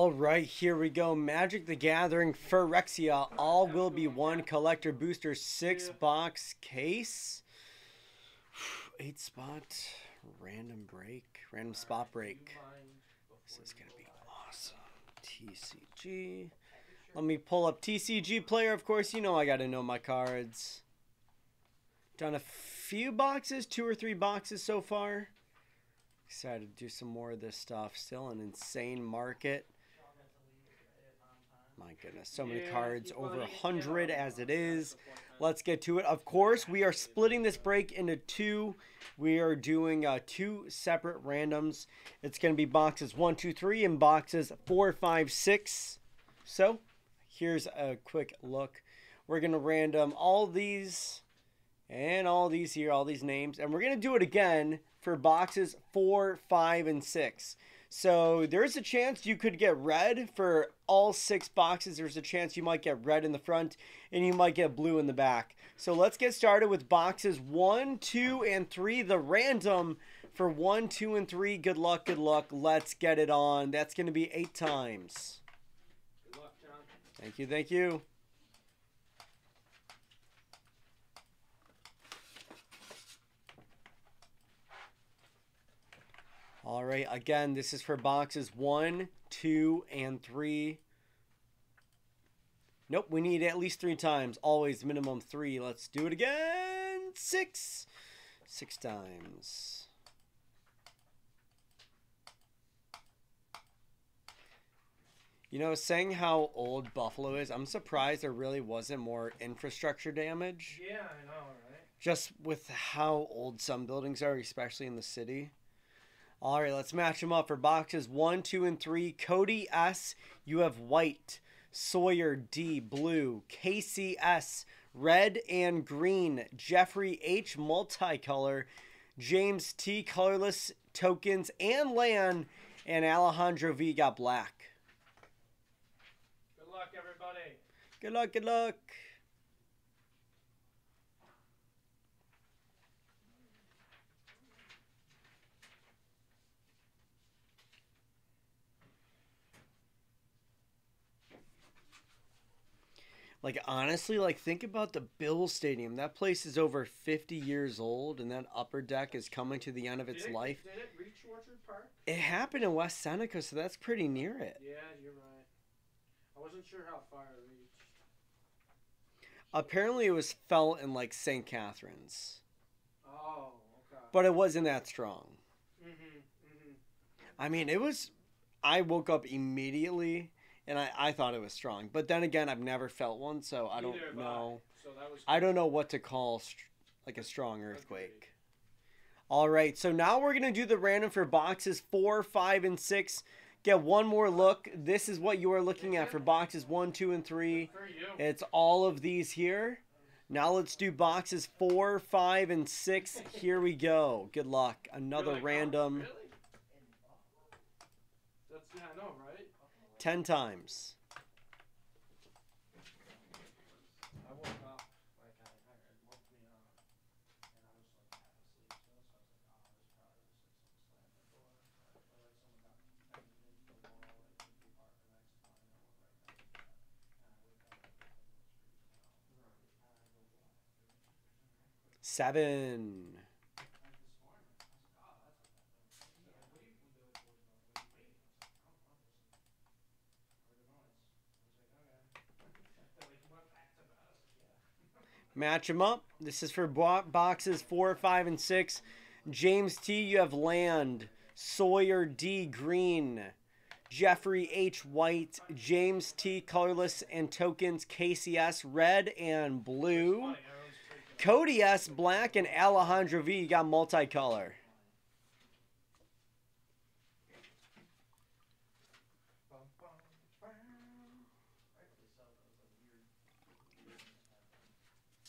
All right, here we go. Magic the Gathering Phyrexia. All will be one collector booster 6-box case. 8-spot random break, random spot break. This is going to be awesome. TCG. Let me pull up TCG player. Of course, you know I got to know my cards. Done a few boxes, 2 or 3 boxes so far. Excited to do some more of this stuff. Still an insane market. My goodness, so many cards, over 100 as it is. Let's get to it. Of course, we are splitting this break into 2. We are doing 2 separate randoms. It's going to be boxes 1, 2, 3 and boxes 4, 5, 6. So here's a quick look. We're going to random all these and all these here, all these names. And we're going to do it again for boxes 4, 5, and 6. So there's a chance you could get red for all 6 boxes. There's a chance you might get red in the front and you might get blue in the back. So let's get started with boxes 1, 2, and 3. The random for 1, 2, and 3. Good luck, good luck. Let's get it on. That's going to be 8 times. Good luck, John. Thank you, thank you. All right, again, this is for boxes 1, 2, and 3. Nope, we need at least 3 times. Always minimum 3. Let's do it again. 6. 6 times. You know, saying how old Buffalo is, I'm surprised there really wasn't more infrastructure damage. Yeah, I know, right? Just with how old some buildings are, especially in the city. All right, let's match them up for boxes 1, 2, and 3. Cody S., you have white. Sawyer D., blue. KCS, red and green. Jeffrey H., multicolor. James T., colorless, tokens, and land. And Alejandro V. got black. Good luck, everybody. Good luck, good luck. Like, honestly, like, think about the Bills Stadium. That place is over 50 years old, and that upper deck is coming to the end of its life. Did it reach Orchard Park? It happened in West Seneca, so that's pretty near it. Yeah, you're right. I wasn't sure how far it reached. Apparently, it was felt in, like, St. Catharines. Oh, okay. But it wasn't that strong. Mm-hmm. I mean, it was... I woke up immediately... And I thought it was strong. But then again, I've never felt one, so I don't know. So that was I don't know what to call like a strong earthquake. All right, so now we're going to do the random for boxes 4, 5, and 6. Get one more look. This is what you are looking at for boxes 1, 2, and 3. It's all of these here. Now let's do boxes 4, 5, and 6. Here we go. Good luck. Another random. Really? That's, yeah, I know, right? 10 times. I woke up, like, it woke me up, and I was, like, half asleep still, so I was like, oh, there's probably just, like, someone slammed the door, or, like, someone got into the wall, like, the apartment next to mine, and I went right next to that, and I wake up, like, it was freezing out, and I go black. 7. Match them up. This is for boxes 4, 5, and 6. James T., you have land. Sawyer D., green. Jeffrey H., white. James T., colorless and tokens. KCS, red and blue. Cody S., black. And Alejandro V., you got multicolor.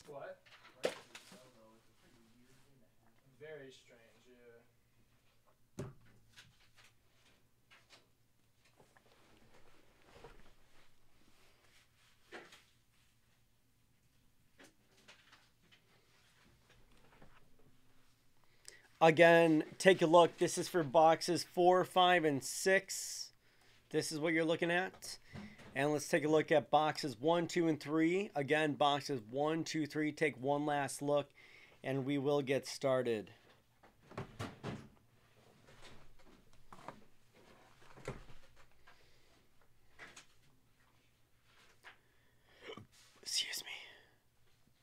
What? Very strange, yeah. Again, take a look. This is for boxes 4, 5, and 6. This is what you're looking at. And let's take a look at boxes 1, 2, and 3. Again, boxes 1, 2, 3. Take one last look, and we will get started. Excuse me.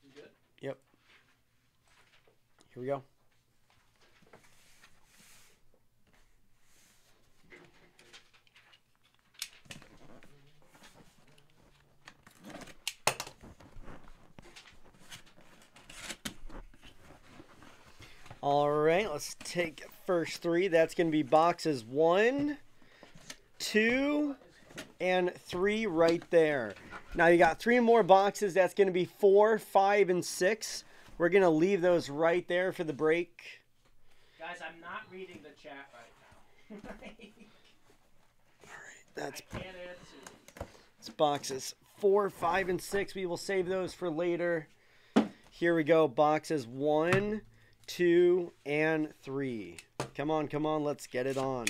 You good? Yep. Here we go. All right, let's take first 3. That's going to be boxes 1, 2, and 3 right there. Now you got 3 more boxes. That's going to be 4, 5, and 6. We're going to leave those right there for the break. Guys, I'm not reading the chat right now. All right, that's I can't answer. it's boxes 4, 5, and 6. We will save those for later. Here we go. Boxes 1, 2, and 3. Come on, come on. Let's get it on.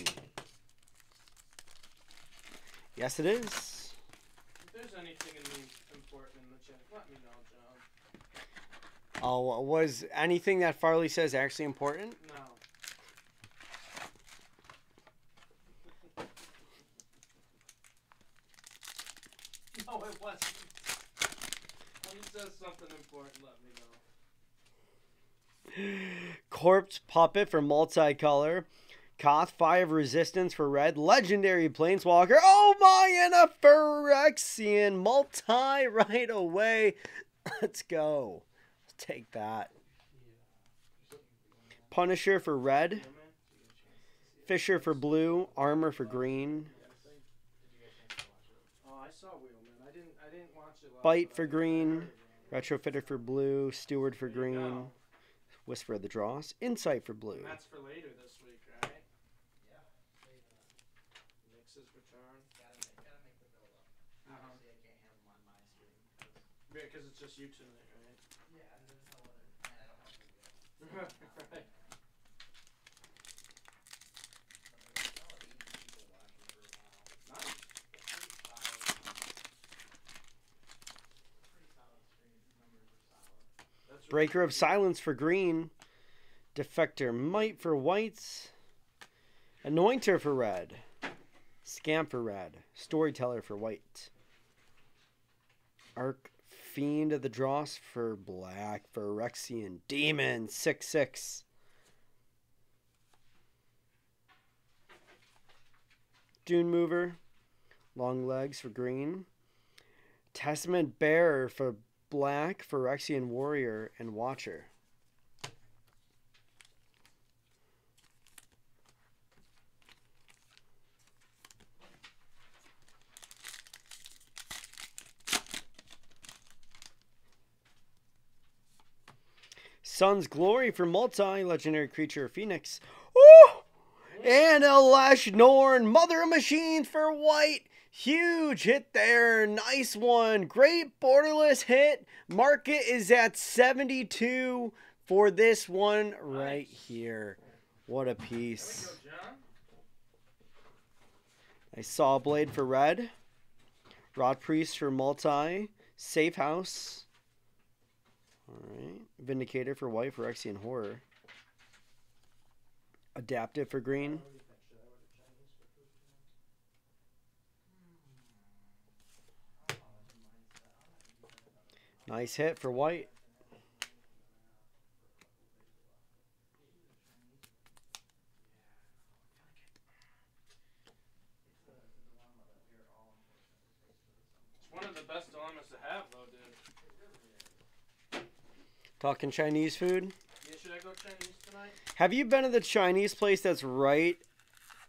Yes, it is. If there's anything important in the chat, let me know, John. Oh, was anything that Farley says actually important? No. No, it wasn't. When he says something important, let me know. Corpse Puppet for multicolor. Koth 5 Resistance for red. Legendary Planeswalker. Oh my, and a Phyrexian multi right away. Let's go. Take that. Punisher for red. Fisher for blue. Armor for green. Oh, I saw Wheelman. I didn't watch it live. Bite for green. Retrofitter for blue. Steward for green. Whisper of the Dross. Insight for blue. And that's for later this week, right? Yeah. Nix's return. Gotta make the build up. Obviously, I can't handle my stream. Yeah, because it's just you tonight, right? Yeah, and there's no other. And I don't have to do it. Right. Breaker of Silence for green. Defector Might for whites. Anointer for red. Scamp for red. Storyteller for white. Arc Fiend of the Dross for black. Phyrexian Demon 6/6. Dune Mover. Long Legs for green. Testament Bearer for black. Phyrexian Warrior and Watcher. Sun's Glory for multi-legendary creature Phoenix. Ooh! And a Lash Norn, Mother of Machines for white. Huge hit there. Nice one. Great borderless hit. Market is at 72 for this one right here. What a piece. There we go, John. Nice Saw Blade for red. Rod Priest for multi. Safe House. Alright. Vindicator for white. Phyrexian Horror. Adaptive for green. Nice hit for white. It's one of the best dilemmas to have, though, dude. Talking Chinese food. Yeah, should I go Chinese tonight? Have you been to the Chinese place that's right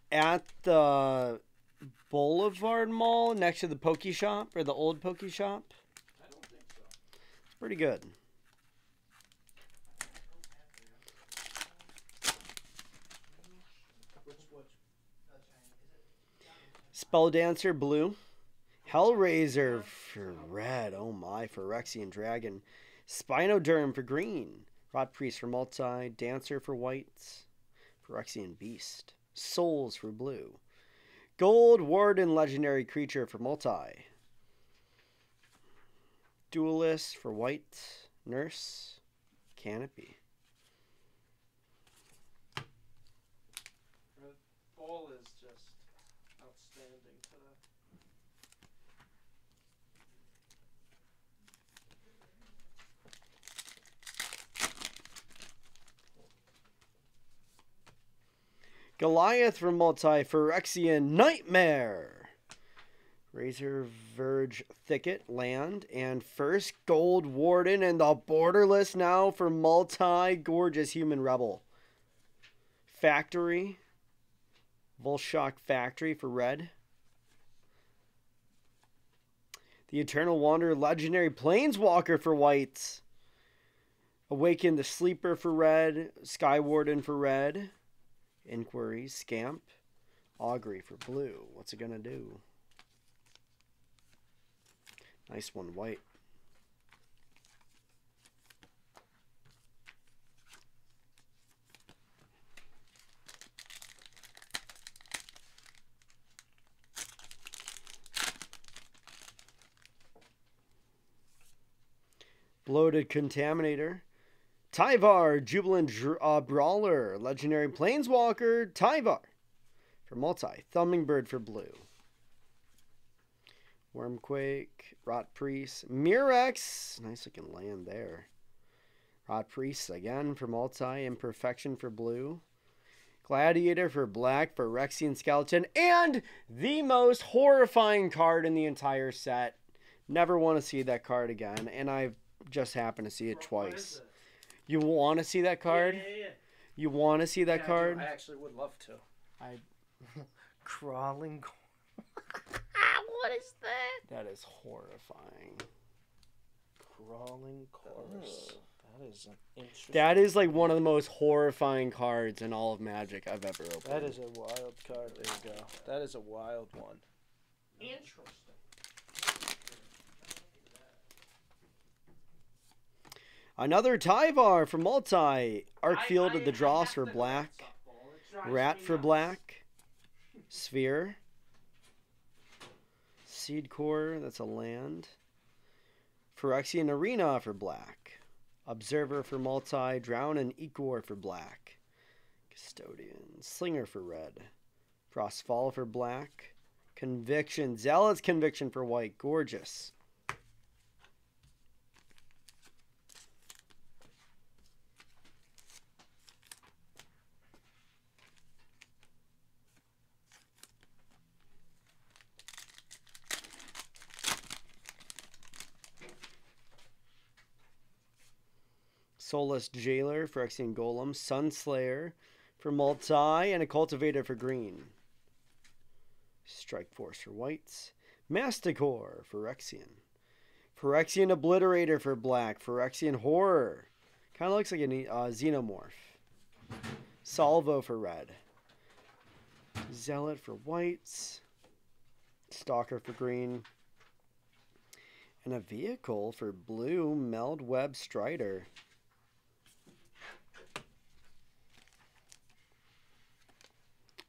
at the Boulevard Mall next to the Poke Shop or the old Poke Shop? I don't think so. It's pretty good. Spell Dancer blue. Hellraiser for red. Oh my, Phyrexian Dragon. Spinoderm for green. Rot Priest for multi. Dancer for white. Phyrexian Beast. Souls for blue. Gold Warden legendary creature for multi. Duelist for white. Nurse. Canopy. Red ball is just outstanding today. Goliath for multi. Phyrexian Nightmare. Razor Verge Thicket, land, and first Gold Warden and the Borderless now for multi. Gorgeous Human Rebel. Factory. Volshock Factory for red. The Eternal Wanderer legendary Planeswalker for white. Awaken the Sleeper for red. Sky Warden for red. Inquiry, Scamp. Augury for blue. What's it gonna do? Nice one, white. Bloated Contaminator. Tyvar, Jubilant Brawler, Legendary Planeswalker, Tyvar for multi. Thummingbird for blue. Wormquake, Rot Priest, Mirex, nice looking land there. Rot Priest again for multi. Imperfection for blue. Gladiator for black, Phyrexian Skeleton, and the most horrifying card in the entire set. Never want to see that card again, and I just happened to see it twice. You want to see that card? Yeah. You want to see that card? I actually would love to. Crawling. What is that? That is horrifying. Crawling corpse. That is an interesting. That is like one of the most horrifying cards in all of Magic I've ever opened. That is a wild card. There you go. That is a wild one. Interesting. Another Tyvar for multi. Arkfield of the I Dross have for to black. go softball. It drives Rat me for nuts. black. Sphere. Seed Core, that's a land. Phyrexian Arena for black. Observer for multi. Drown and Igor for black. Custodian. Slinger for red. Frostfall for black. Conviction. Zealot's Conviction for white. Gorgeous. Soulless Jailer, Phyrexian Golem, Sunslayer for multi, and a Cultivator for green. Strike Force for whites. Masticore, Phyrexian. Phyrexian Obliterator for black. Phyrexian Horror. Kind of looks like a Xenomorph. Salvo for red. Zealot for whites. Stalker for green. And a vehicle for blue, Meldweb Strider.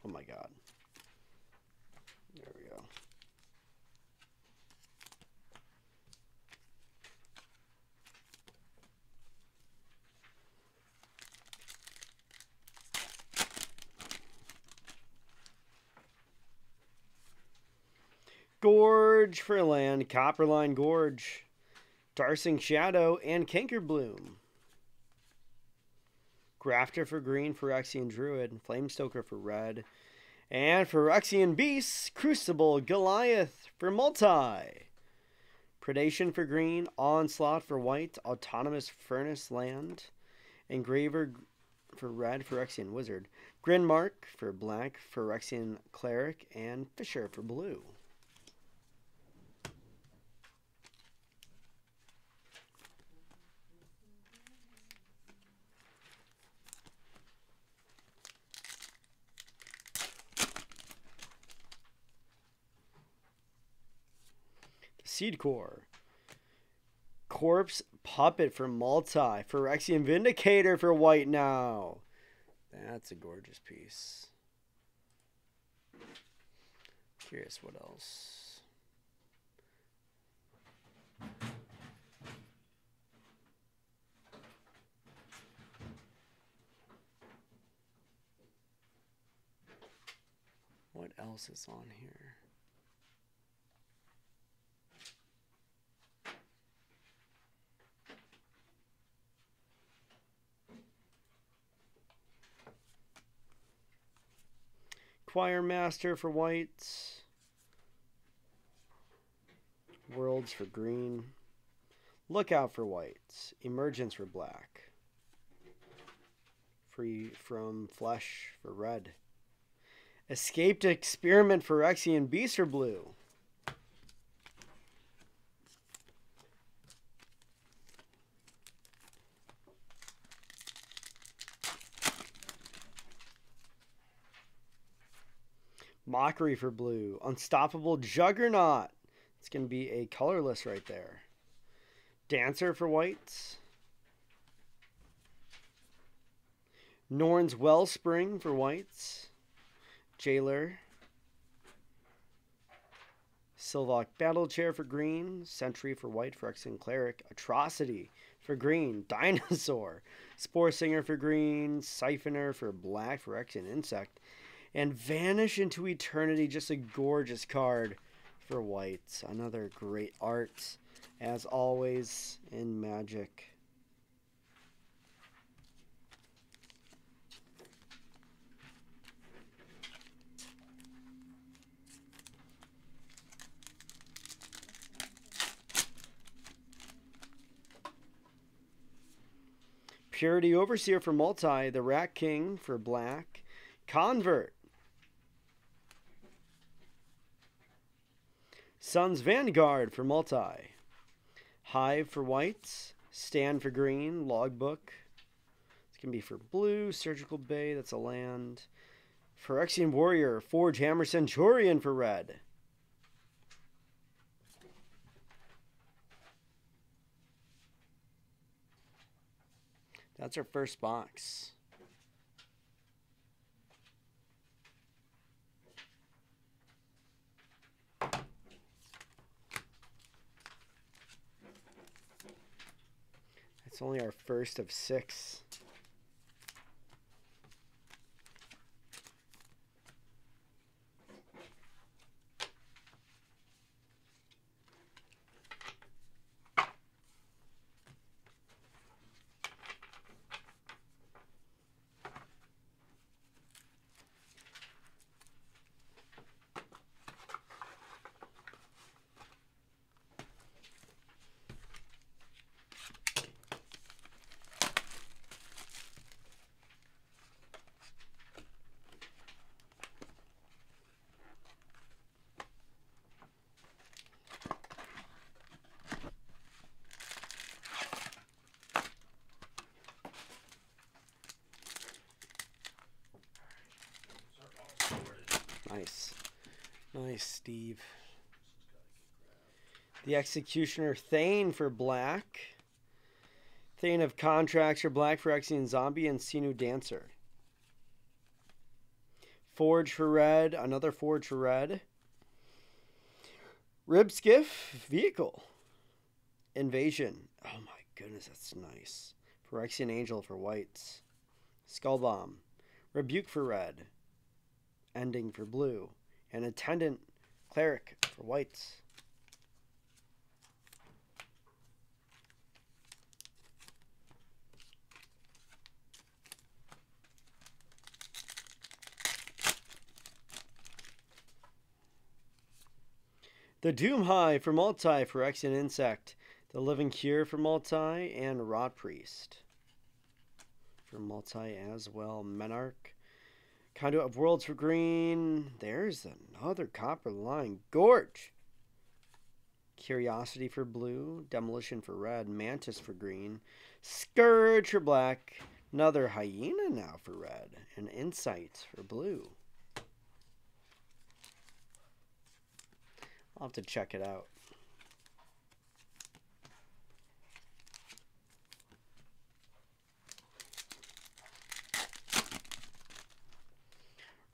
Oh my god. There we go. Gorge for land, Copperline Gorge, Darsing Shadow, and Cankerbloom. Grafter for green, Phyrexian Druid, Flamestoker for red, and Phyrexian Beast, Crucible Goliath for multi. Predation for green, Onslaught for white, Autonomous Furnace land, Engraver for red, Phyrexian Wizard, Grinmark for black, Phyrexian Cleric, and Fisher for blue. Seed Core. Corpse Puppet for multi. Phyrexian Vindicator for white now. That's a gorgeous piece. Curious what else. What else is on here? Choir Master for whites. Worlds for green. Lookout for whites. Emergence for black. Free from flesh for red. Escaped experiment for Phyrexia beast for blue. Mockery for blue. Unstoppable Juggernaut. It's going to be a colorless right there. Dancer for whites. Norn's Wellspring for whites. Jailer. Sylvok Battle Chair for green. Sentry for white. Phyrexian Cleric. Atrocity for green. Dinosaur. Spore Singer for green. Siphoner for black. Phyrexian Insect. And Vanish into Eternity, just a gorgeous card for whites. Another great art, as always, in Magic. Purity Overseer for multi. The Rat King for black. Convert. Sun's Vanguard for multi. Hive for whites. Stand for green. Logbook. It's going to be for blue. Surgical Bay, that's a land. Phyrexian Warrior. Forge Hammer Centurion for red. That's our first box. It's only our first of 6. Nice. Nice, Steve. The Executioner Thane for black. Thane of Contracts for black. Phyrexian Zombie and Sinew Dancer. Forge for red. Another Forge for red. Rib Skiff Vehicle. Invasion. Oh my goodness, that's nice. Phyrexian Angel for whites. Skull Bomb. Rebuke for red. Ending for blue. And Attendant Cleric for whites. The Doom Hive for multi. Phyrexian Insect. The Living Cure for multi. And Rot Priest for multi as well. Menarch. Conduit of Worlds for green. There's another Copper Line. Gorge. Curiosity for blue. Demolition for red. Mantis for green. Scourge for black. Another Hyena now for red. And Insight for blue. I'll have to check it out.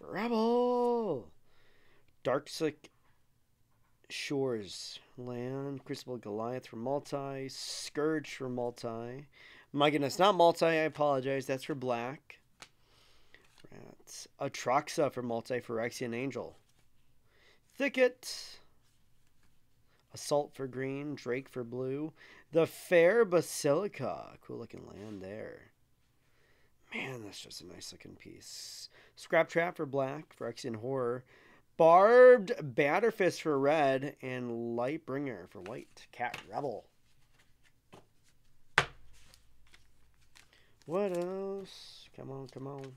Rebel! Darksick Shores, land, Crucible Goliath for multi, Scourge for multi. My goodness, not multi, I apologize, that's for black. Rats. Atraxa for multi, Phyrexian Angel. Thicket. Assault for green, Drake for blue. The Fair Basilica. Cool looking land there. Man, that's just a nice looking piece. Scrap Trap for black, Phyrexian Horror. Barbed Batterfist for red. And Lightbringer for white. Cat Rebel. What else? Come on, come on.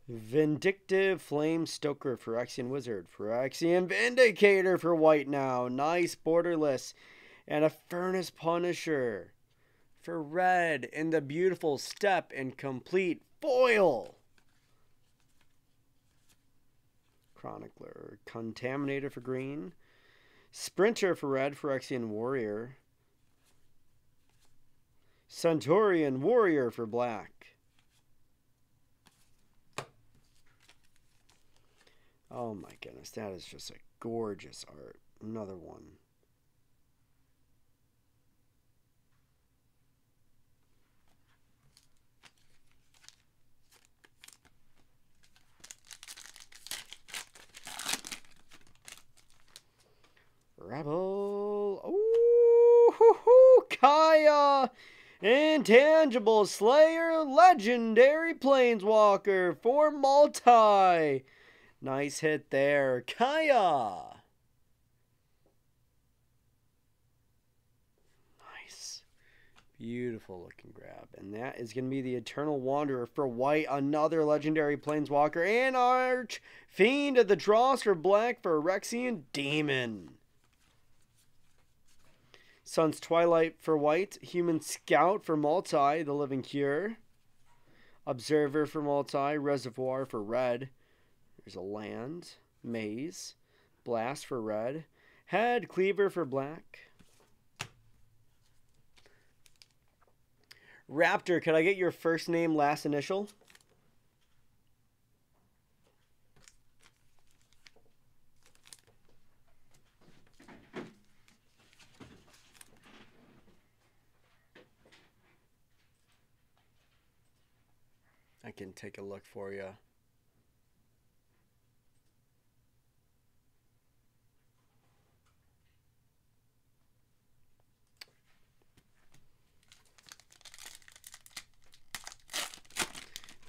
Vindictive Flame Stoker for Phyrexian Wizard. Phyrexian Vindicator for white now. Nice borderless. And a Furnace Punisher for red. And the beautiful Step and Complete foil. Chronicler. Contaminator for green. Sprinter for red. Phyrexian Warrior. Centaurian Warrior for black. Oh my goodness, that is just a gorgeous art. Another one. Rebel. Ooh, Kaya. Intangible Slayer. Legendary Planeswalker for multi. Nice hit there. Kaya. Nice. Beautiful looking grab. And that is going to be the Eternal Wanderer for white. Another legendary Planeswalker. And Arch Fiend at the draws for black for Phyrexian Demon. Sun's Twilight for white. Human Scout for multi. The Living Cure. Observer for multi. Reservoir for red. There's a land, maze, blast for red, head cleaver for black. Raptor, could I get your first name, last initial? I can take a look for you.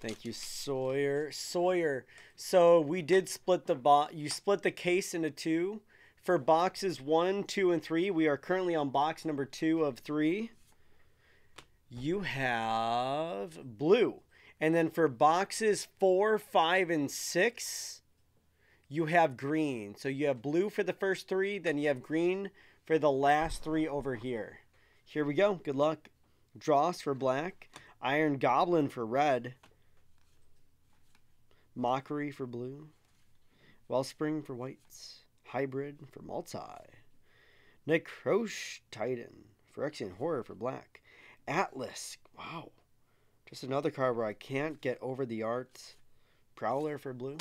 Thank you, Sawyer. So we did split the you split the case into two. For boxes 1, 2, and 3, we are currently on box number 2 of 3. You have blue. And then for boxes 4, 5, and 6, you have green. So you have blue for the first 3, then you have green for the last 3 over here. Here we go. Good luck. Dross for black. Iron Goblin for red. Mockery for blue. Wellspring for whites. Hybrid for multi. Necrosh Titan. Phyrexian Horror for black. Atlas. Wow. Just another card where I can't get over the art. Prowler for blue.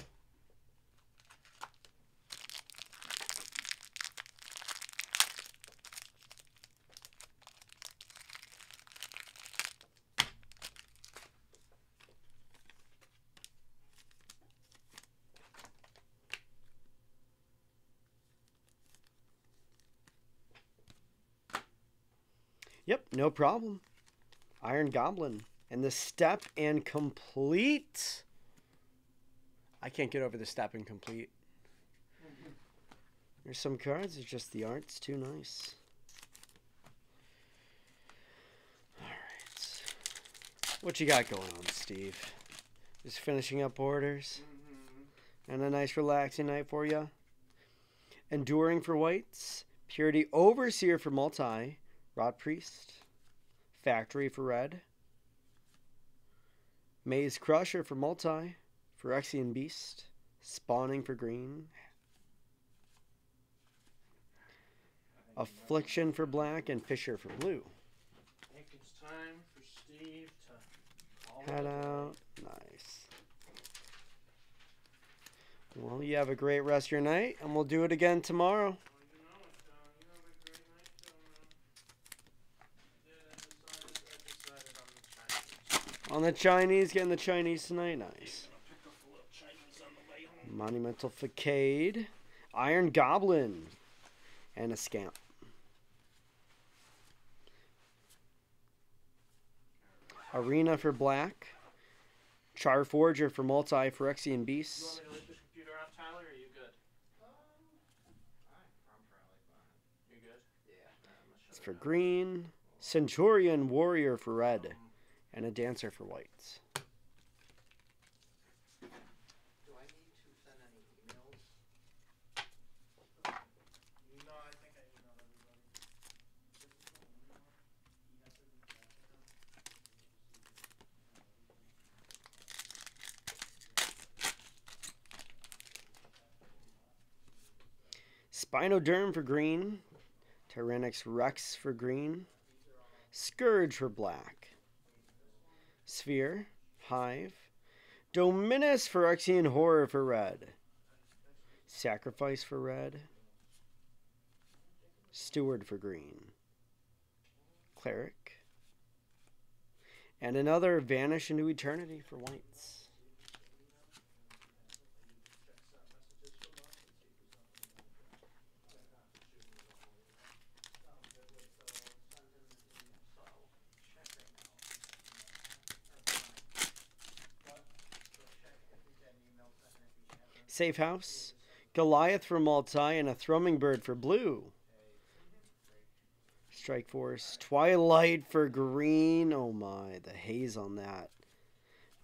Yep, no problem. Iron Goblin. And the Step and Complete. I can't get over the Step and Complete. There's some cards, it's just the art's too nice. Alright. What you got going on, Steve? Just finishing up orders? And a nice relaxing night for you? Enduring for whites. Purity Overseer for multi. Rot Priest. Factory for red. Maze Crusher for multi. Phyrexian Beast. Spawning for green. Affliction for black. And Fisher for blue. I think it's time for Head out. Nice. Well, you have a great rest of your night, and we'll do it again tomorrow. On the Chinese, getting the Chinese tonight. Nice. Monumental Facade. Iron Goblin. And a Scamp. Arena for black. Charforger for multi Phyrexian Beasts. You want me to lift this computer up, Tyler, or are you good? I'm probably fine. You good? Yeah. It's for green. Centurion Warrior for red. And a Dancer for whites. Do I need to send any emails? No, I think I emailed everybody. Spinoderm for green. Tyrannix Rex for green. Scourge for black. Sphere. Hive. Dominus Phyrexian Horror for red. Sacrifice for red. Steward for green. Cleric. And another Vanish into Eternity for whites. Safe House. Goliath for multi and a Thrumming Bird for blue. Strike Force. Twilight for green. Oh my, the haze on that.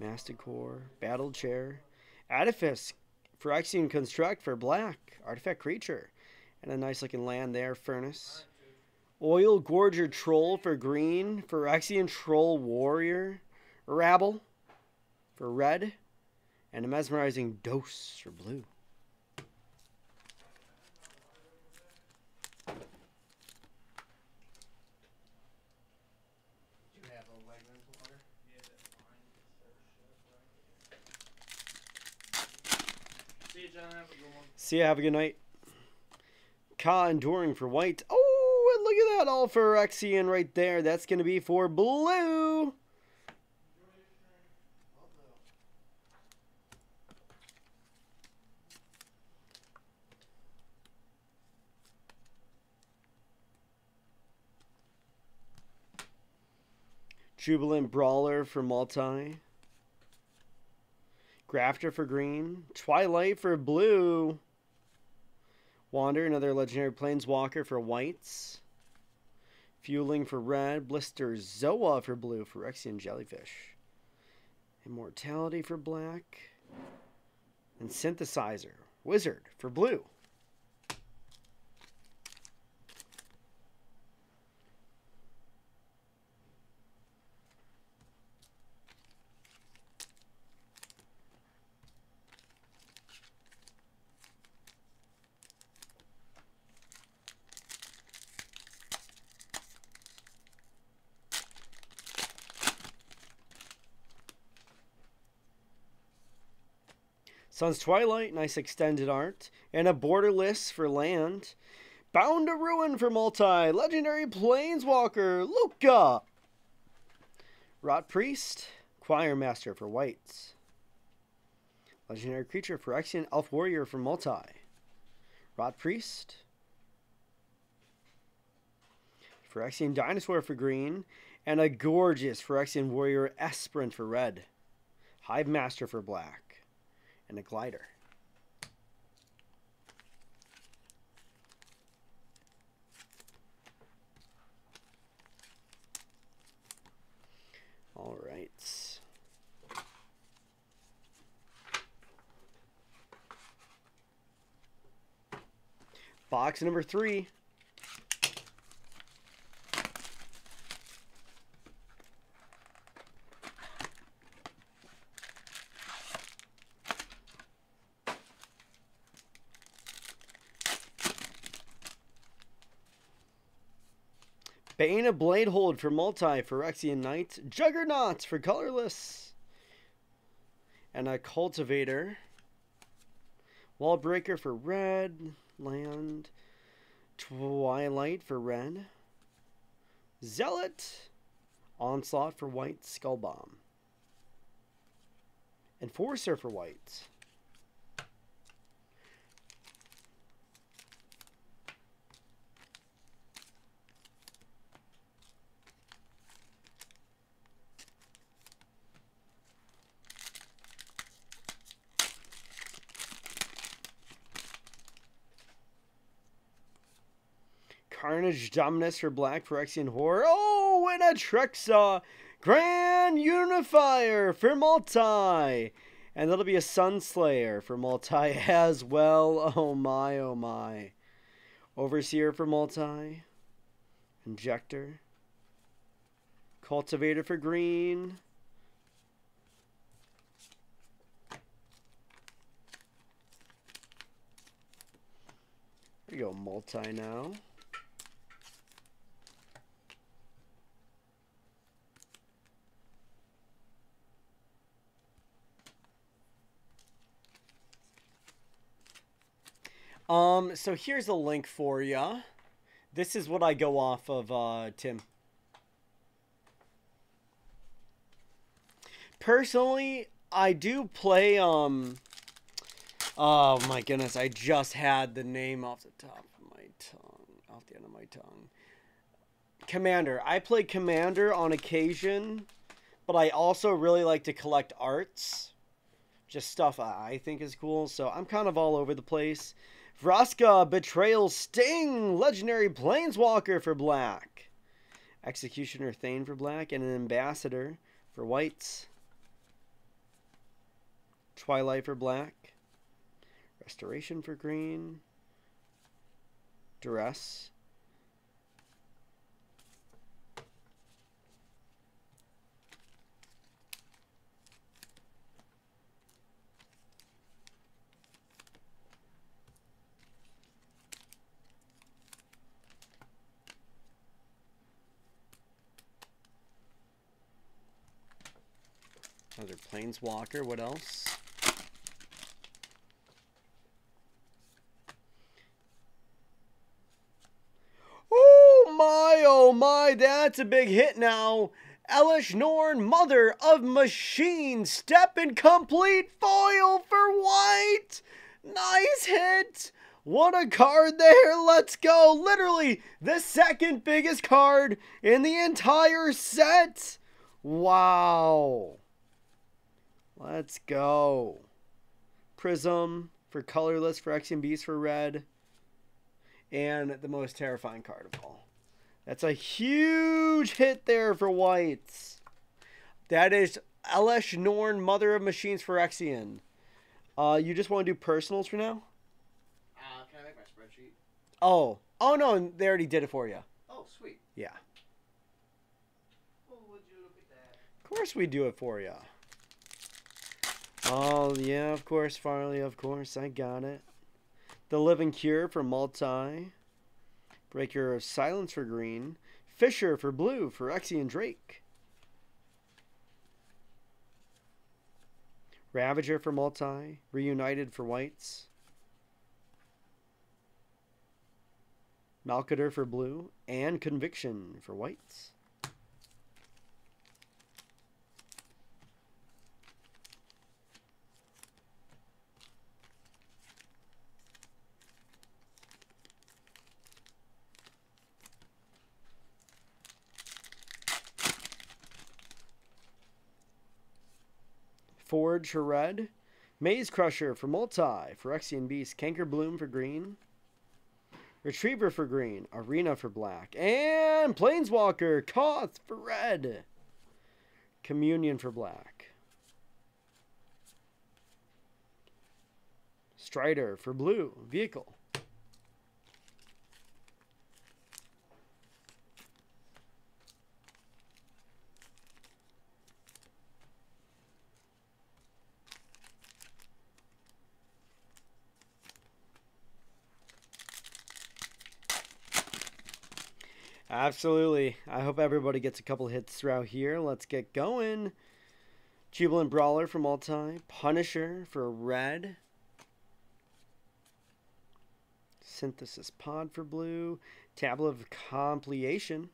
Masticore. Battle Chair. Edifice. Phyrexian Construct for black. Artifact Creature. And a nice looking land there. Furnace. Oil Gorger Troll for green. Phyrexian Troll Warrior. Rabble for red. And a Mesmerizing Dose for blue. See you, John. Have a good one. See ya. Have a good night. Ka Enduring for white. Oh, and look at that. All Phyrexian right there. That's going to be for blue. Jubilant Brawler for multi. Grafter for green. Twilight for blue. Wander, another legendary planeswalker for whites. Fueling for red. Blister Zoa for blue. Phyrexian Jellyfish. Immortality for black. And Synthesizer. Wizard for blue. Sun's Twilight, nice extended art. And a Borderless for land. Bound to Ruin for multi. Legendary Planeswalker, Luca. Rot Priest, Choir Master for whites. Legendary Creature, Phyrexian Elf Warrior for multi. Rot Priest. Phyrexian Dinosaur for green. And a gorgeous Phyrexian Warrior Esprint for red. Hive Master for black. And a glider. All right. Box number 3. Bane of Bladehold for multi, Phyrexian Knight. Juggernaut for colorless. And a Cultivator. Wallbreaker for red. Land. Twilight for red. Zealot. Onslaught for white. Skull Bomb. Enforcer for white. Carnage Dominus for black, Phyrexian Horror. Oh, and a Trexa Grand Unifier for multi. And that'll be a Sunslayer for multi as well. Oh my, oh my. Overseer for multi. Injector. Cultivator for green. There you go, multi now. So here's a link for you. This is what I go off of, Tim. Personally, I do play, oh my goodness, I just had the name off the top of my tongue, off the end of my tongue. Commander. I play Commander on occasion, but I also really like to collect arts. Just stuff I think is cool, so I'm kind of all over the place. Vraska, Betrayal, Sting, Legendary Planeswalker for black. Executioner Thane for black, and an Ambassador for whites. Twilight for black. Restoration for green. Duress. Another Planeswalker. What else? Oh my, that's a big hit now. Elish Norn, Mother of Machines, step and complete foil for white. Nice hit. What a card there. Let's go. Literally the second biggest card in the entire set. Wow. Let's go. Prism for colorless, for Phyrexian Beast for red. And the most terrifying card of all. That's a huge hit there for whites. That is Elish Norn, Mother of Machines Phyrexian. You just want to do personals for now? Can I make my spreadsheet? Oh no, they already did it for you. Oh, sweet. Yeah. Oh, would you look at that? Of course we do it for you. Oh, yeah, of course, Farley, of course, I got it. The Living Cure for multi. Breaker of Silence for green. Fisher for blue, for Phyrexian Drake. Ravager for multi. Reunited for whites. Malcader for blue. And Conviction for whites. Forge for red. Maze Crusher for multi. Phyrexian Beast. Canker Bloom for green. Retriever for green. Arena for black. And Planeswalker. Koth for red. Communion for black. Strider for blue. Vehicle. Absolutely. I hope everybody gets a couple hits throughout here. Let's get going. Jubilant Brawler for multi. Punisher for red. Synthesis Pod for blue. Tablet of Completion.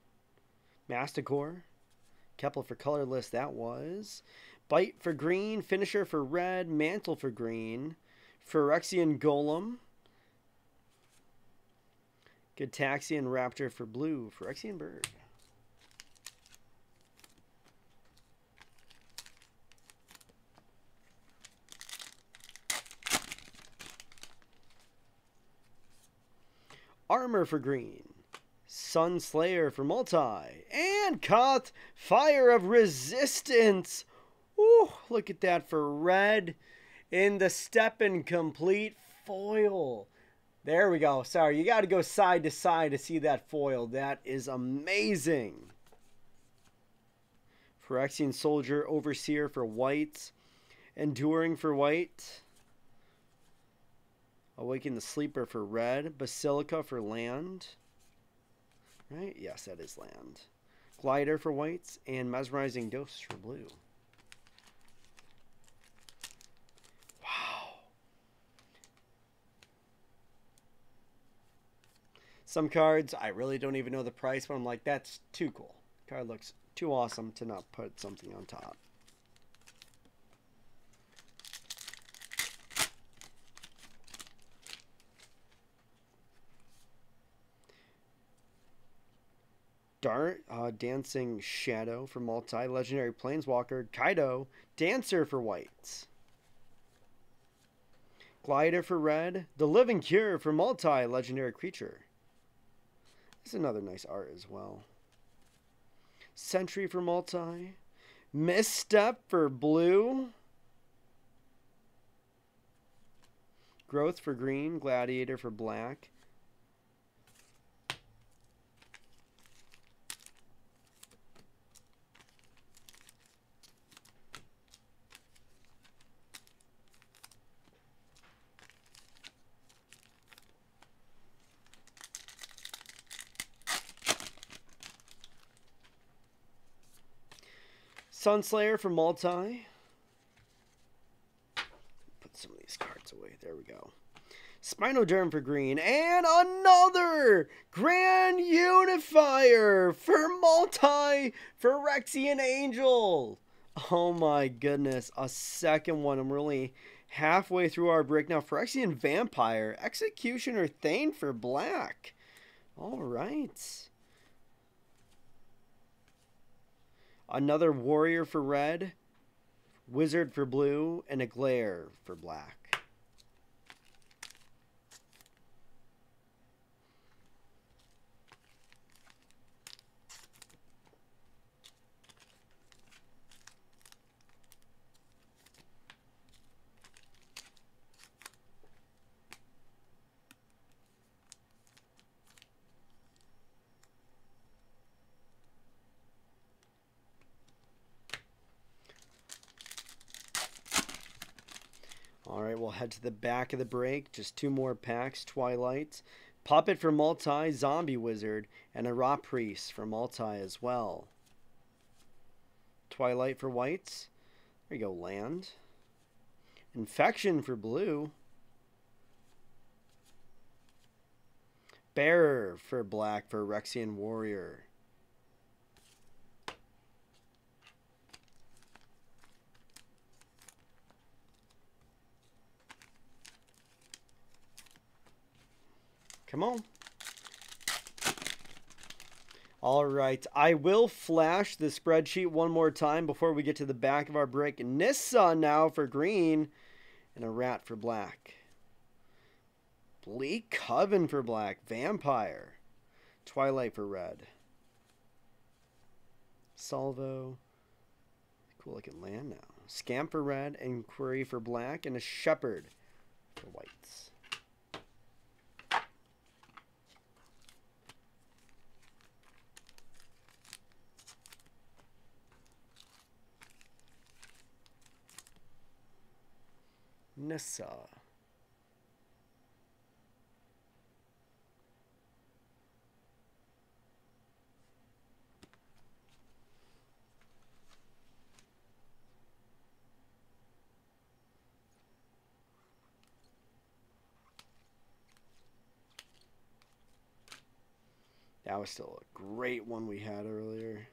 Masticore. Kepler for colorless, that was. Bite for green. Finisher for red. Mantle for green. Phyrexian Golem. Gataxian Raptor for blue. Phyrexian Bird. Armor for green. Sun Slayer for multi. And caught Fire of Resistance. Ooh, look at that for red. In the step and complete foil. There we go. Sorry, you got to go side to side to see that foil. That is amazing. Phyrexian Soldier, Overseer for white. Enduring for white. Awaken the Sleeper for red. Basilica for land. Right? Yes, that is land. Glider for whites. And Mesmerizing Dose for blue. Wow. Some cards, I really don't even know the price, but I'm like, that's too cool. Card looks too awesome to not put something on top. Dancing Shadow for multi. Legendary Planeswalker. Kaido. Dancer for whites. Glider for red. The Living Cure for multi. Legendary creature. This is another nice art as well. Sentry for multi. Misstep for blue. Growth for green. Gladiator for black. Sunslayer for multi. Put some of these cards away. There we go. Spinoderm for green. And another Grand Unifier for multi. Phyrexian Angel. Oh my goodness. A second one. I'm really halfway through our break now. Phyrexian Vampire. Executioner Thane for black. All right. Another Warrior for red, Wizard for blue, and a Glare for black. All right, we'll head to the back of the break. Just two more packs. Twilight, Puppet for multi, Zombie Wizard, and a Raw Priest for multi as well. Twilight for whites. There you go, land. Infection for blue. Bearer for black for Phyrexian Warrior. Come on. All right. I will flash the spreadsheet one more time before we get to the back of our break. Nissa now for green and a rat for black. Bleak Coven for black. Vampire. Twilight for red. Salvo. Cool looking land now. Scamp for red. Inquiry for black. And a Shepherd for whites. Nissa. That was still a great one we had earlier.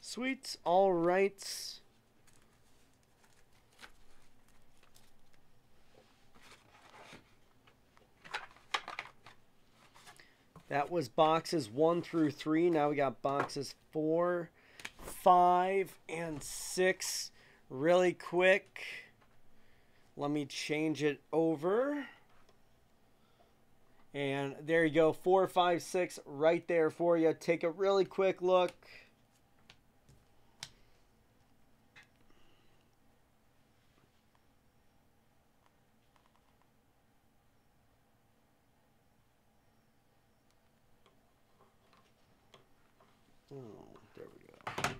Sweet. All right. That was boxes 1 through 3. Now we got boxes 4, 5, and 6. Really quick. Let me change it over. And there you go. 4, 5, 6 right there for you. Take a really quick look. Oh, there we go.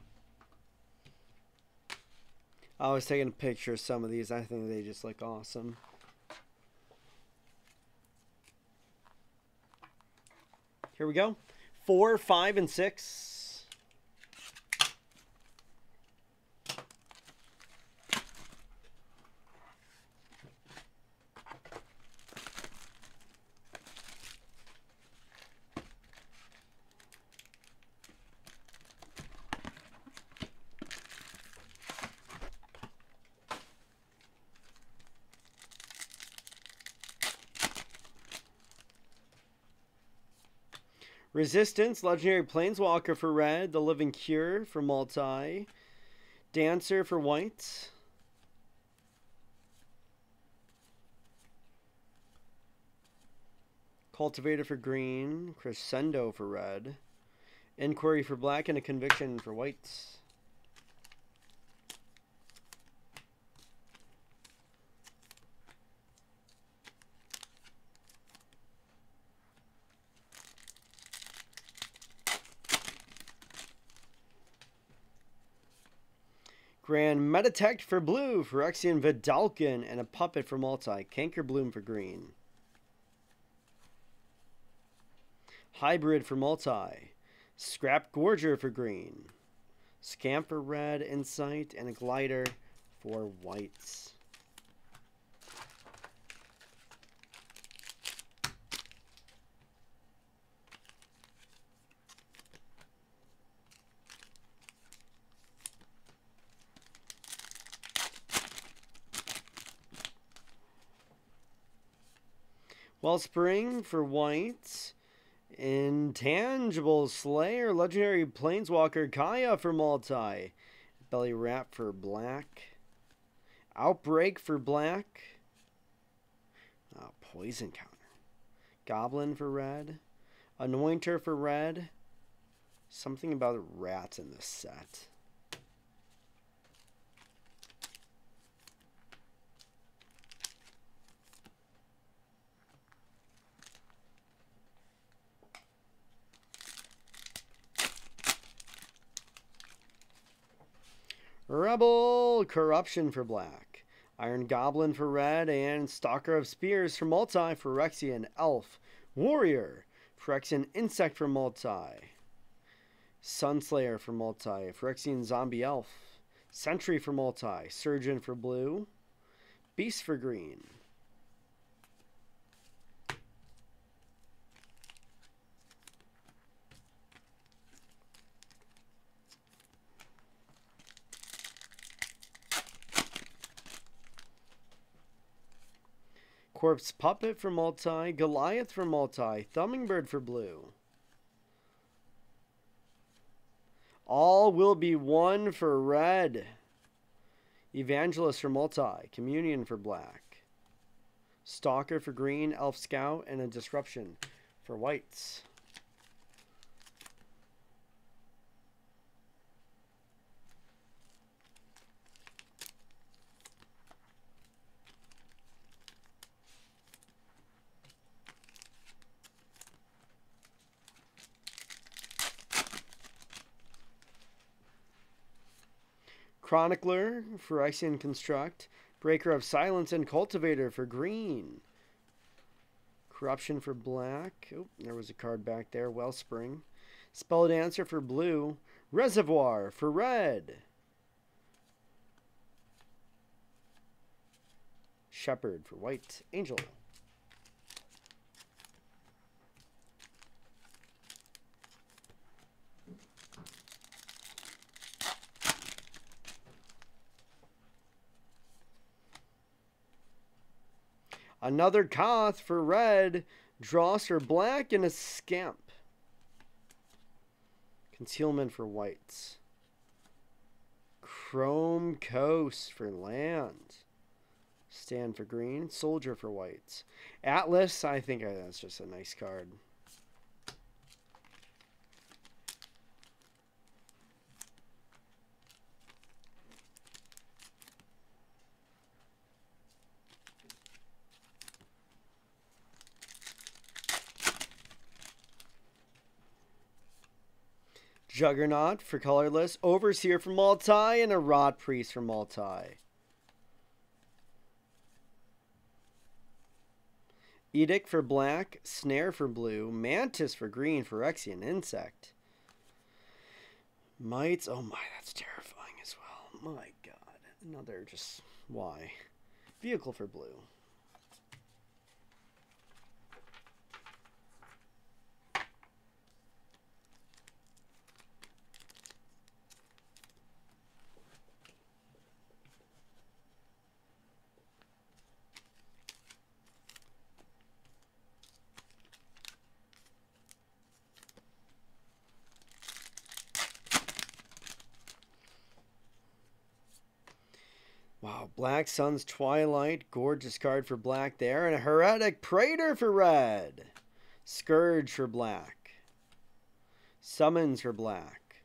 I was taking a picture of some of these. I think they just look awesome. Here we go. 4, 5, and 6. Resistance, Legendary Planeswalker for red. The Living Cure for multi. Dancer for white. Cultivator for green. Crescendo for red. Inquiry for black, and a Conviction for white. Grand Metatect for blue, Phyrexian Vidalkin, and a Puppet for multi. Canker Bloom for green. Hybrid for multi. Scrap Gorger for green. Scamp for red, Insight, and a Glider for whites. Wellspring for white. Intangible Slayer, Legendary Planeswalker Kaya for multi. Belly Wrap for black. Outbreak for black. Poison Counter. Goblin for red. Anointer for red. Something about rats in this set. Rebel Corruption for black. Iron Goblin for red, and Stalker of Spears for multi. Phyrexian Elf Warrior. Phyrexian Insect for multi. Sunslayer for multi. Phyrexian Zombie Elf. Sentry for multi. Surgeon for blue. Beast for green. Corpse Puppet for multi. Goliath for multi. Thummingbird for blue. All will be one for red. Evangelist for multi. Communion for black. Stalker for green. Elf Scout, and a Disruption for whites. Chronicler, Phyrexian Construct, Breaker of Silence, and Cultivator for green. Corruption for black. Oh, there was a card back there. Wellspring. Spell Dancer for blue. Reservoir for red. Shepherd for white. Angel. Another Koth for red. Dross for black and a Scamp. Concealment for whites. Chrome Coast for land. Stand for green. Soldier for whites. Atlas, I think that's just a nice card. Juggernaut for colorless. Overseer for multi. And a Rot Priest for multi. Edict for black. Snare for blue. Mantis for green. Phyrexia and insect. Mites. Oh my, that's terrifying as well. My god. Another just... Why? Vehicle for blue. Wow, Black Sun's Twilight. Gorgeous card for black there. And a Heretic Praetor for red. Scourge for black. Summons for black.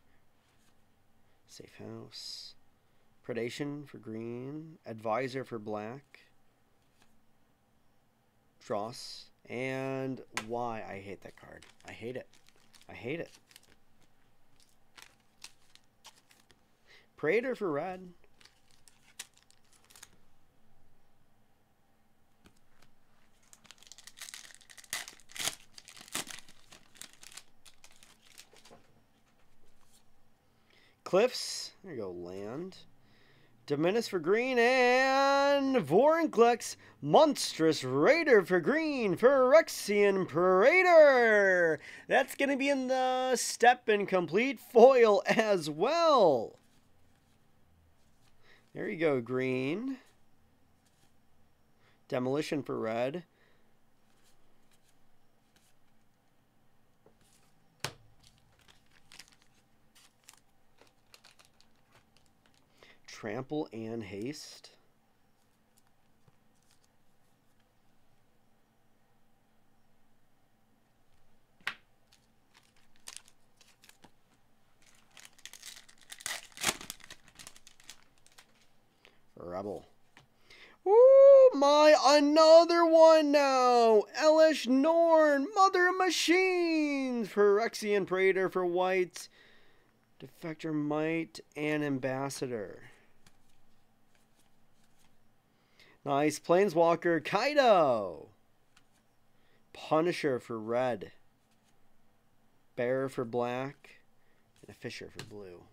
Safe House. Predation for green. Advisor for black. Dross. And why? I hate that card. I hate it. I hate it. Praetor for red. Cliffs, there you go, land. Dominus for green, and Vorinclex, Monstrous Raider for green, Phyrexian Praetor. That's going to be in the Step and Complete foil as well. There you go, green. Demolition for red. Trample and haste. Rebel. Ooh, my, another one now. Elish Norn, Mother of Machines. Phyrexian Praetor for whites. Defector Might and Ambassador. Nice. Planeswalker Kaido. Punisher for red. Bear for black. And a Fisher for blue.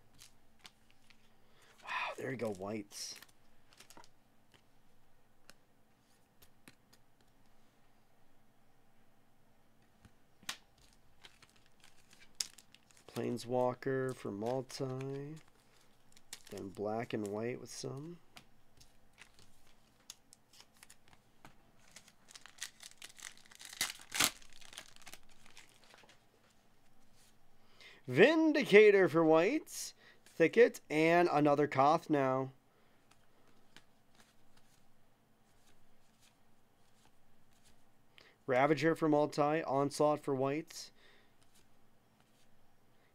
Wow, there you go, whites. Planeswalker for multi. Then black and white with some. Vindicator for whites. Thicket and another Koth now. Ravager for multi. Onslaught for whites.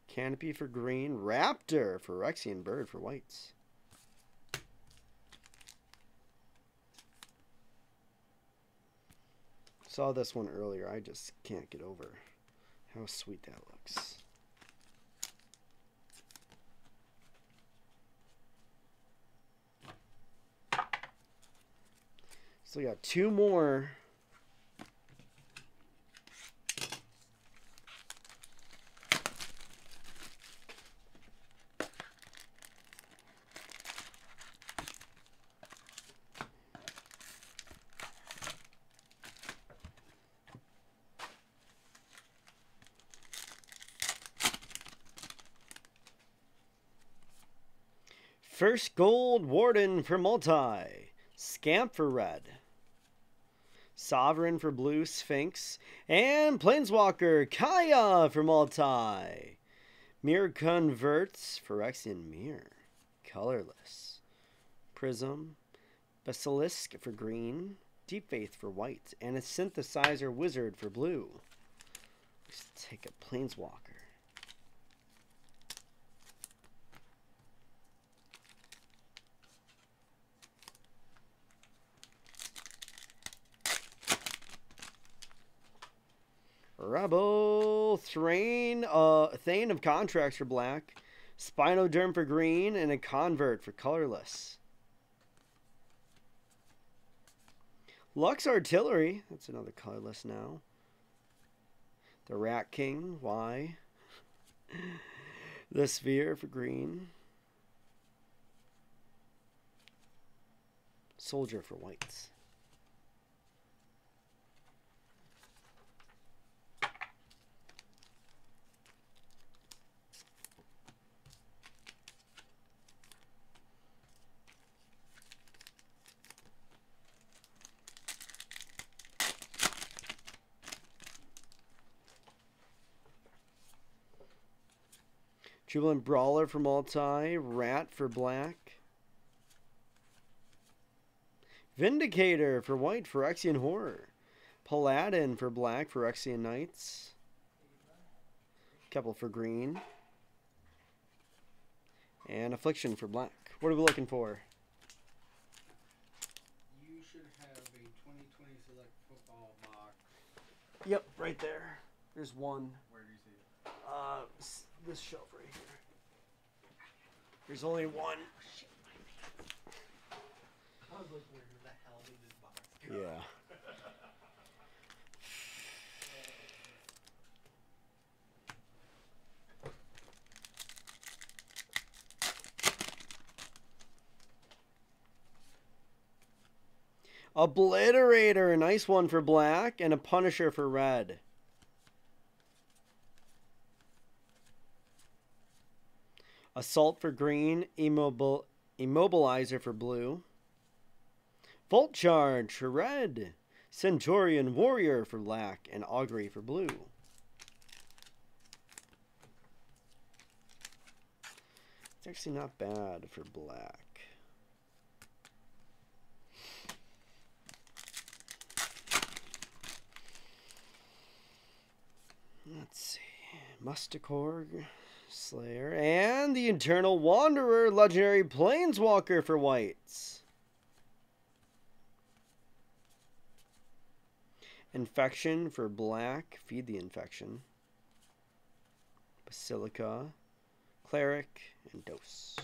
Canopy for green. Raptor for Phyrexian Bird for whites. Saw this one earlier. I just can't get over how sweet that looks. So we got two more. First Gold Warden for multi. Scamp for red. Sovereign for blue, Sphinx. And Planeswalker, Kaya for multi. Mirror converts, Phyrexian Mirror. Colorless. Prism. Basilisk for green. Deep Faith for white. And a Synthesizer Wizard for blue. Let's take a Planeswalker. Rebel, Thane of Contracts for black, Spinoderm for green, and a Convert for colorless. Lux Artillery, that's another colorless now. The Rat King, Y. The Sphere for green. Soldier for whites. Jubilant Brawler for multi, Rat for black. Vindicator for white, Phyrexian Horror. Paladin for black, Phyrexian Knights. Couple for green. And Affliction for black. What are we looking for? You should have a 2020 Select Football box. Yep, right there. There's one. Where do you see it? This shelf right here. There's only one. I was like, where the hell did this box go? Yeah. Obliterator, a nice one for black, and a Punisher for red. Assault for green, Immobilizer for blue. Volt Charge for red. Centurion Warrior for black, and Augury for blue. It's actually not bad for black. Let's see. Mustakorg, Slayer, and the Eternal Wanderer, Legendary Planeswalker for whites. Infection for black, Feed the Infection. Basilica, Cleric, and Dose.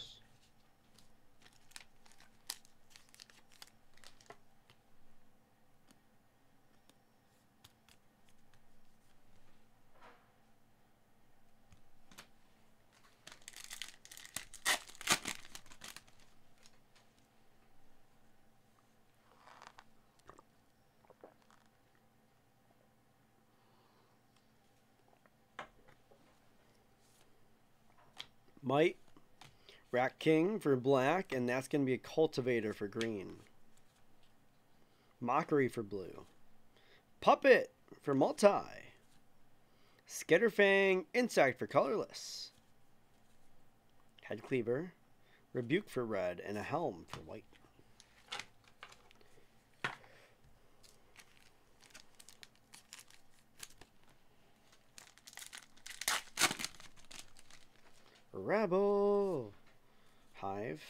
Might, Rat King for black, and that's going to be a Cultivator for green. Mockery for blue. Puppet for multi. Skitterfang, Insect for colorless. Headcleaver, Rebuke for red, and a Helm for white. Rebel, Hive,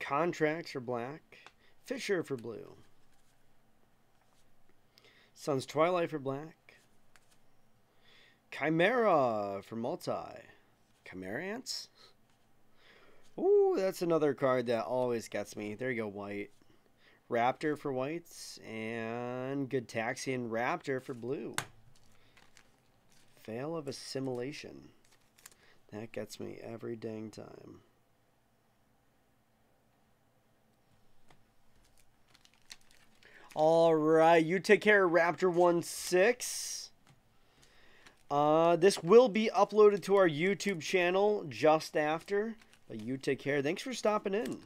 Contracts for black, Fisher for blue, Sun's Twilight for black, Chimera for multi, Chimera Ants. Ooh, that's another card that always gets me. There you go, white. Raptor for whites, and Gitaxian Raptor for blue. Veil of Assimilation. That gets me every dang time. All right, you take care, Raptor16. This will be uploaded to our YouTube channel just after. But you take care. Thanks for stopping in.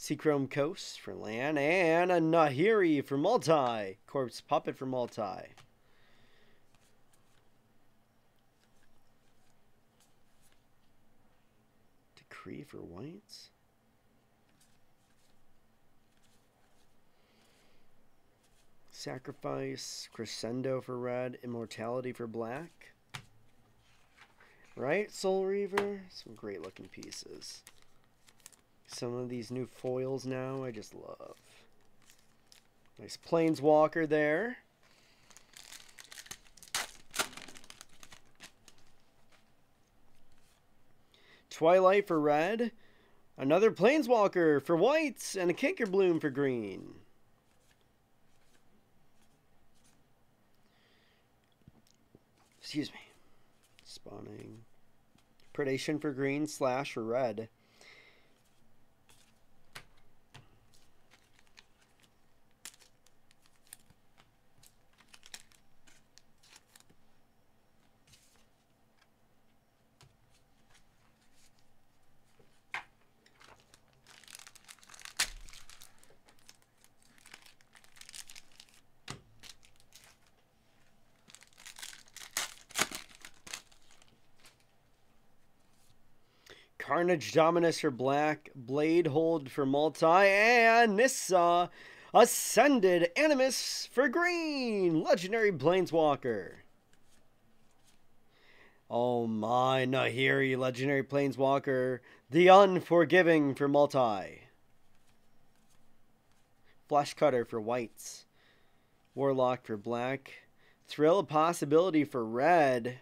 Seachrome Coast for land, and a Nahiri for multi. Corpse Puppet for multi. Decree for whites. Sacrifice, Crescendo for red, Immortality for black. Right, Soul Reaver? Some great looking pieces. Some of these new foils now I just love. Nice Planeswalker there. Twilight for red. Another Planeswalker for whites, and a Kicker Bloom for green. Excuse me. Spawning. Predation for green, Slash for red. Carnage Dominus for black, Blade Hold for multi, and Nissa Ascended Animus for green. Legendary Planeswalker. Oh my, Nahiri, Legendary Planeswalker. The Unforgiving for multi. Flesh Cutter for whites. Warlock for black. Thrill of Possibility for red.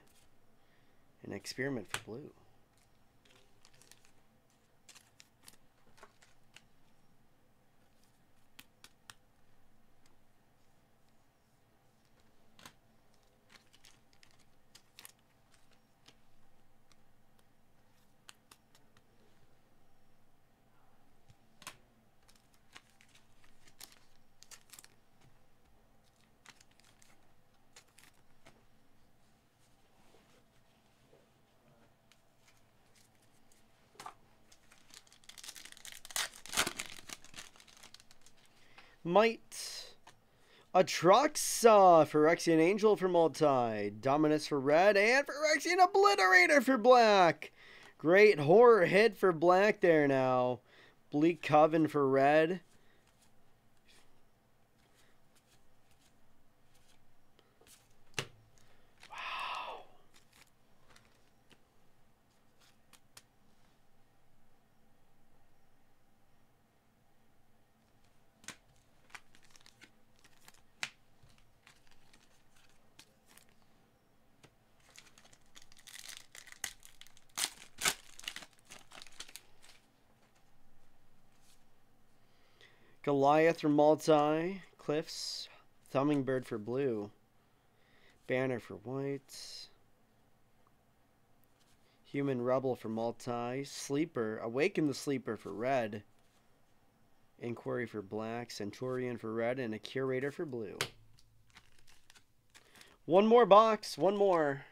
And Experiment for blue. Might. Atraxa, Phyrexian Angel for multi. Dominus for red, and Phyrexian Obliterator for black. Great horror hit for black there now. Bleak Coven for red. Wow. Goliath for multi. Cliffs. Hummingbird for blue. Banner for white. Human Rebel for multi. Sleeper. Awaken the Sleeper for red. Inquiry for black. Centurion for red. And a Curator for blue. One more box. One more.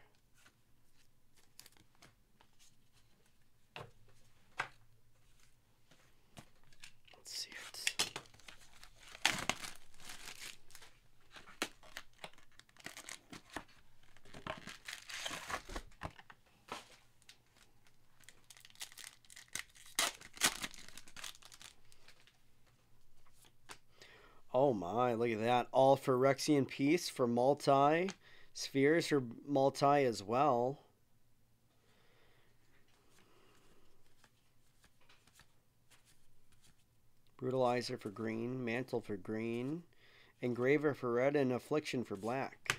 Oh my, look at that. All Phyrexian Piece for multi. Spheres for multi as well. Brutalizer for green. Mantle for green. Engraver for red, and Affliction for black.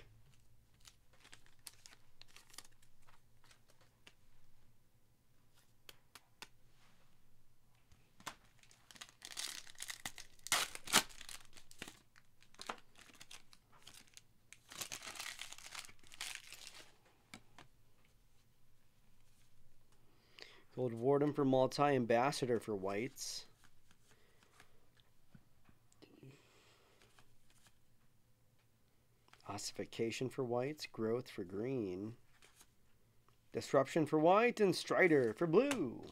Gold Warden for multi, Ambassador for whites. Ossification for whites, Growth for green. Disruption for white, and Strider for blue.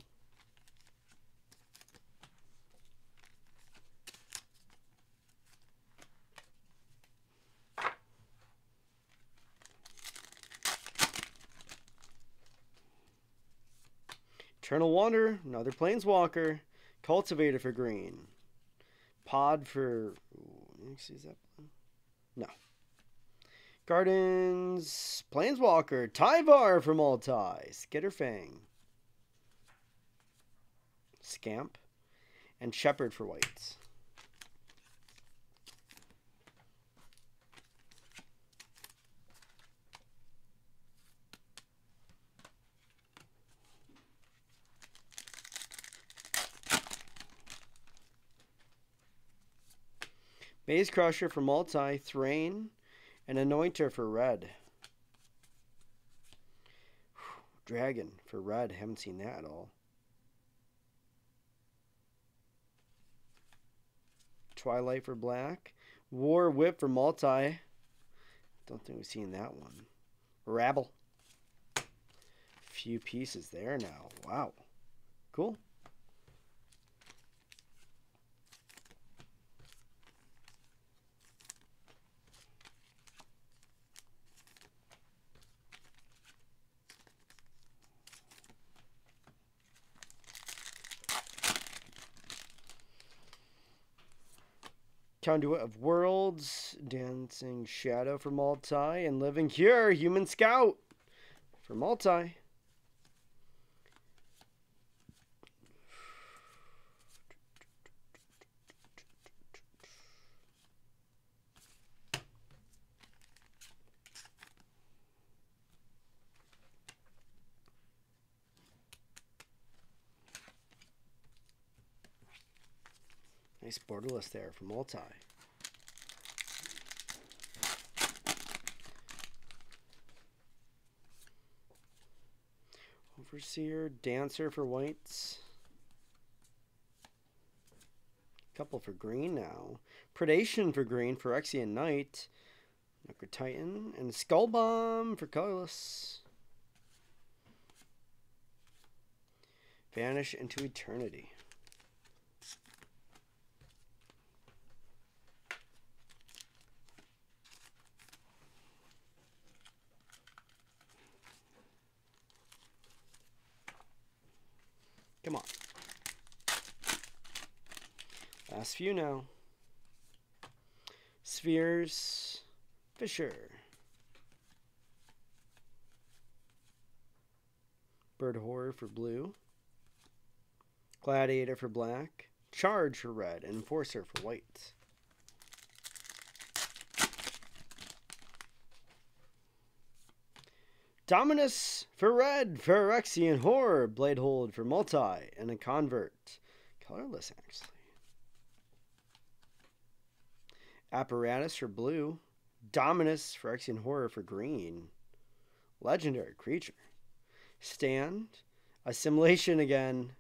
Eternal Wonder, another Planeswalker. Cultivator for green. Pod for... Ooh, is that blue? No. Gardens, Planeswalker, Tyvar for multi. Skitterfang. Scamp. And Shepherd for whites. Maze Crusher for multi, Thrain, and Anointer for red. Dragon for red, haven't seen that at all. Twilight for black. War Whip for multi. Don't think we've seen that one. Rabble. Few pieces there now. Wow. Cool. Conduit of Worlds, Dancing Shadow for multi, and Living Cure, Human Scout for multi. Nice borderless there for multi. Overseer, Dancer for whites. Couple for green now. Predation for green, Phyrexia Knight. Necro Titan, and Skull Bomb for colorless. Vanish into eternity. Come on. Last few now. Spheres. Fisher. Bird Horror for blue. Gladiator for black. Charge for red. And Enforcer for white. Dominus for red, Phyrexian Horror, Blade Hold for multi, and a Convert. Colorless, actually. Apparatus for blue. Dominus, Phyrexian Horror for green. Legendary creature. Stand. Assimilation again.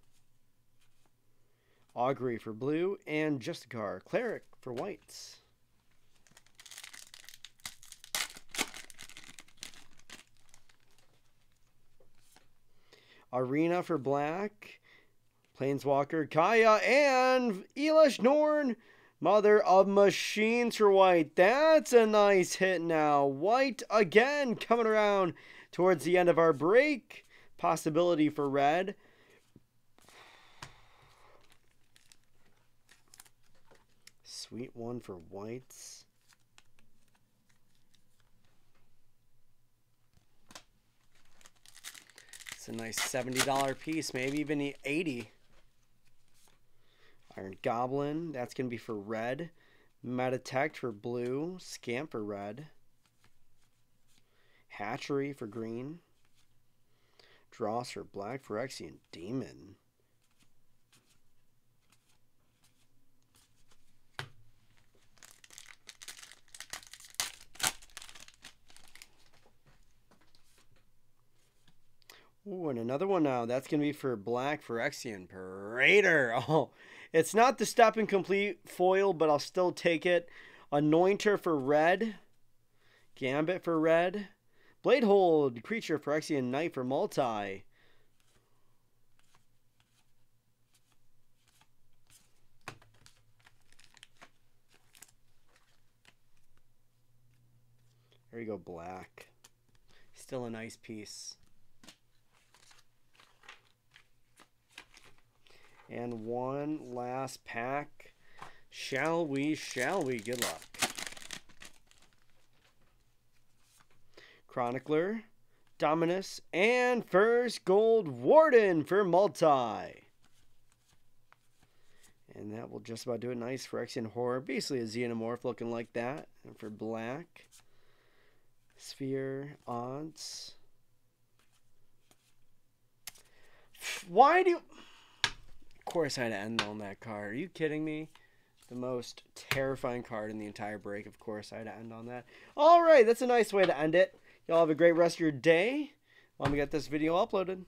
Augury for blue, and Justicar, Cleric for whites. Arena for black, Planeswalker, Kaya, and Elish Norn, Mother of Machines for white. That's a nice hit now. White again coming around towards the end of our break. Possibility for red. Sweet one for whites. It's a nice $70 piece, maybe even $80. Iron Goblin, that's going to be for red. Metatech for blue. Scamp for red. Hatchery for green. Dross for black. Phyrexian Demon. Ooh, and another one now. That's going to be for black Phyrexian Parader. Oh, it's not the Step Incomplete foil, but I'll still take it. Anointer for red. Gambit for red. Blade Hold, creature Phyrexian Knight for multi. There you go, black. Still a nice piece. And one last pack. Shall we? Shall we? Good luck. Chronicler, Dominus, and first gold Warden for multi. And that will just about do it. Nice Phyrexian Horror. Basically a Xenomorph looking like that. And for black, Sphere, Odds. Why do... Of course I had to end on that card. Are you kidding me? The most terrifying card in the entire break. Of course I had to end on that. Alright, that's a nice way to end it. Y'all have a great rest of your day. Let me get this video uploaded.